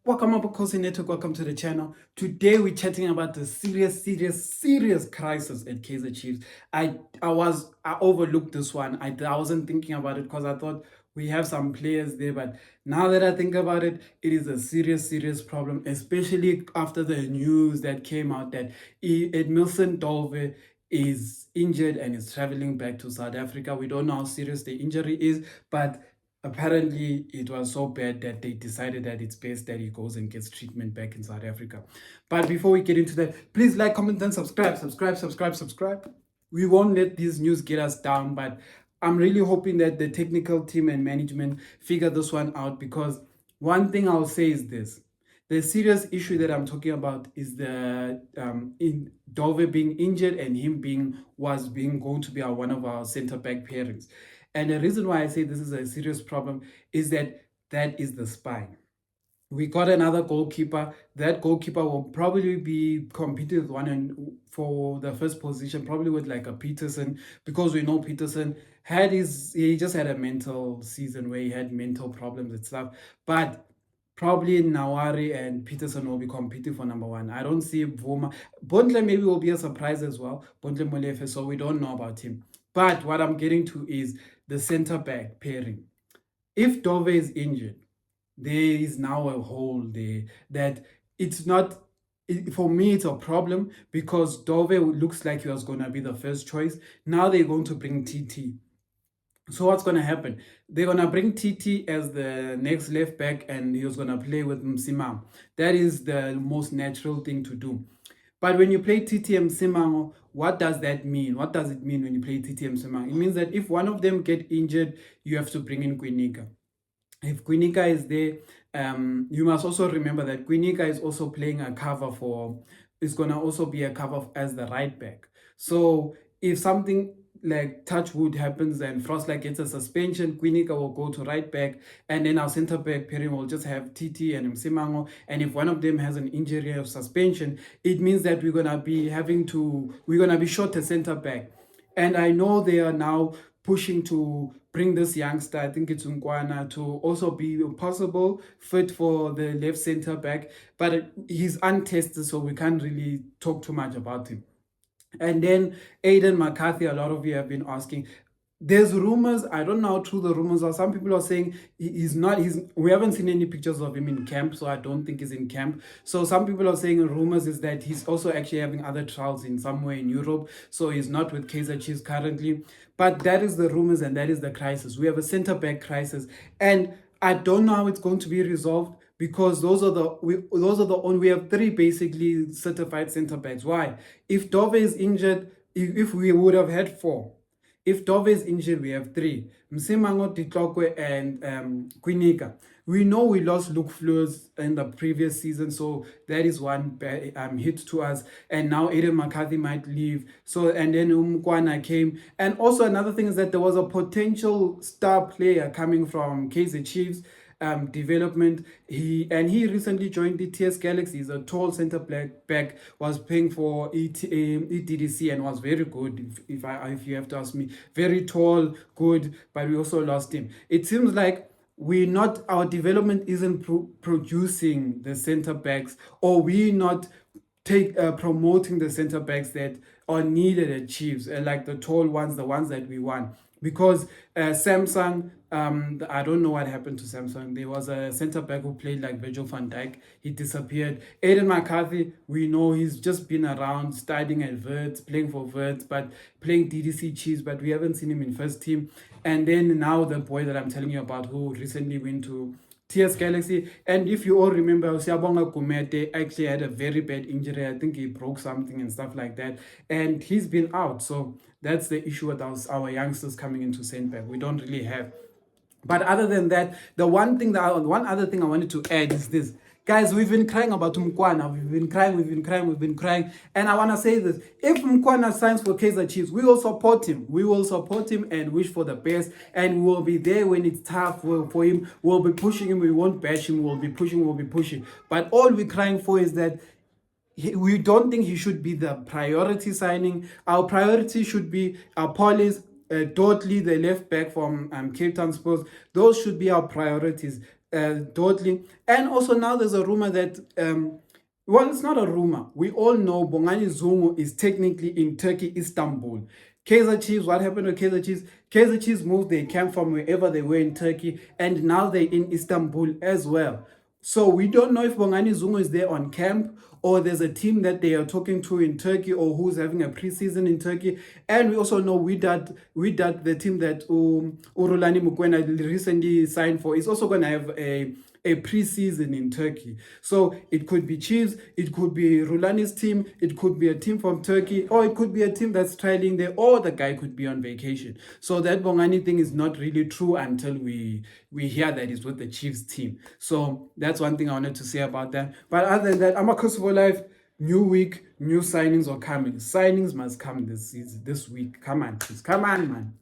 Welcome Amakhosi Network, welcome to the channel. Today we're chatting about the serious crisis at Kaizer Chiefs. I overlooked this one. I wasn't thinking about it because I thought we have some players there, but now that I think about it, it is a serious problem, especially after the news that came out that Edmilson Dove is injured and is traveling back to South Africa. We don't know how serious the injury is, but apparently it was so bad that they decided that it's best that he goes and gets treatment back in South Africa. But before we get into that, please like, comment, and subscribe. We won't let these news get us down, but I'm really hoping that the technical team and management figure this one out, because one thing I'll say is this: the serious issue that I'm talking about is the in Dove being injured and him being going to be one of our center back pairings. And the reason why I say this is a serious problem is that is the spine. We got another goalkeeper. That goalkeeper will probably be competing with for the first position, probably with like a Peterson, because we know Peterson he just had a mental season where he had mental problems and stuff. But probably Nawari and Peterson will be competing for number one. I don't see Vuma. Bontle maybe will be a surprise as well. Bontle Molefe, so we don't know about him. But what I'm getting to is the center back pairing. If Dove is injured, there is now a hole there that it's not. For me, it's a problem because Dove looks like he was going to be the first choice. Now they're going to bring TT. So what's going to happen? They're going to bring TT as the next left back, and he was going to play with Msimang. That is the most natural thing to do. But when you play TT and Msimang, what does that mean? What does it mean when you play TT and Msimang? It means that if one of them get injured, you have to bring in Kwinika. If Kwinika is there, you must also remember that Kwinika is also playing a cover is going to also be a cover as the right back. So if something like touchwood happens and Frostlight gets a suspension, Kwinika will go to right back, and then our center back pairing will just have TT and Msimango. And if one of them has an injury or suspension, it means that we're gonna be short a center back. And I know they are now pushing to bring this youngster, I think it's Nkwana, to also be a possible fit for the left center back, but he's untested, so we can't really talk too much about him. And then Aiden McCarthy, a lot of you have been asking. There's rumors, I don't know how true the rumors are. Some people are saying we haven't seen any pictures of him in camp, so I don't think he's in camp. So some people are saying rumors is that he's also actually having other trials in somewhere in Europe, so he's not with Kaizer Chiefs currently. But that is the rumors and that is the crisis. We have a center back crisis, and I don't know how it's going to be resolved, because we have three basically certified center backs. Why? If Dove is injured, if we would have had four. If Dove is injured, we have three: Msimango, Ditlokwe, and Kwinika. We know we lost Luke Fleurs in the previous season, so that is one hit to us. And now Aiden McCarthy might leave. So, and then Umkwana came. And also another thing is that there was a potential star player coming from Kaizer Chiefs development. He recently joined the TS Galaxy. He's a tall center back, was playing for EDDC and was very good, if you have to ask me. Very tall, good, but we also lost him. It seems like our development isn't producing the center backs, or we not promoting the center backs that are needed at Chiefs, like the tall ones, the ones that we want. Because Samsung, I don't know what happened to Samsung. There was a center back who played like Virgil van Dijk. He disappeared. Aiden McCarthy, we know he's just been around studying at Verts, playing for Verts, but playing DDC Chiefs, but we haven't seen him in first team. And then now the boy that I'm telling you about, who recently went to TS Galaxy. And if you all remember, Siabonga Kumete actually had a very bad injury. I think he broke something and stuff like that. And he's been out. So that's the issue with our youngsters coming into center back. We don't really have. But other than that, one other thing I wanted to add is this. Guys, we've been crying about Mkwana. We've been crying. And I want to say this. If Mkwana signs for Kaizer Chiefs, we will support him. We will support him and wish for the best. And we will be there when it's tough for him. We'll be pushing him. We won't bash him. We'll be pushing. But all we're crying for is that we don't think he should be the priority signing. Our priority should be Paulis, Dudley, the left back from Cape Town Spurs. Those should be our priorities. Dudley. And also now there's a rumor that, well, it's not a rumor. We all know Bongani Zungu is technically in Turkey, Istanbul. Kaizer Chiefs, what happened to Kaizer Chiefs? Kaizer Chiefs moved their camp from wherever they were in Turkey, and now they're in Istanbul as well. So we don't know if Bongani Zungu is there on camp, or there's a team that they are talking to in Turkey, or who's having a preseason in Turkey. And we also know Wydad, the team that Urulani Mukwena recently signed for, is also going to have a preseason in Turkey. So it could be Chiefs, it could be Rulani's team, it could be a team from Turkey, or it could be a team that's trialing there, or the guy could be on vacation. So that Bongani thing is not really true until we hear that he's with the Chiefs team. So that's one thing I wanted to say about that. But other than that, Amakhosi for life. New week, new signings are coming. Signings must come this week. Come on, please. Come on, man.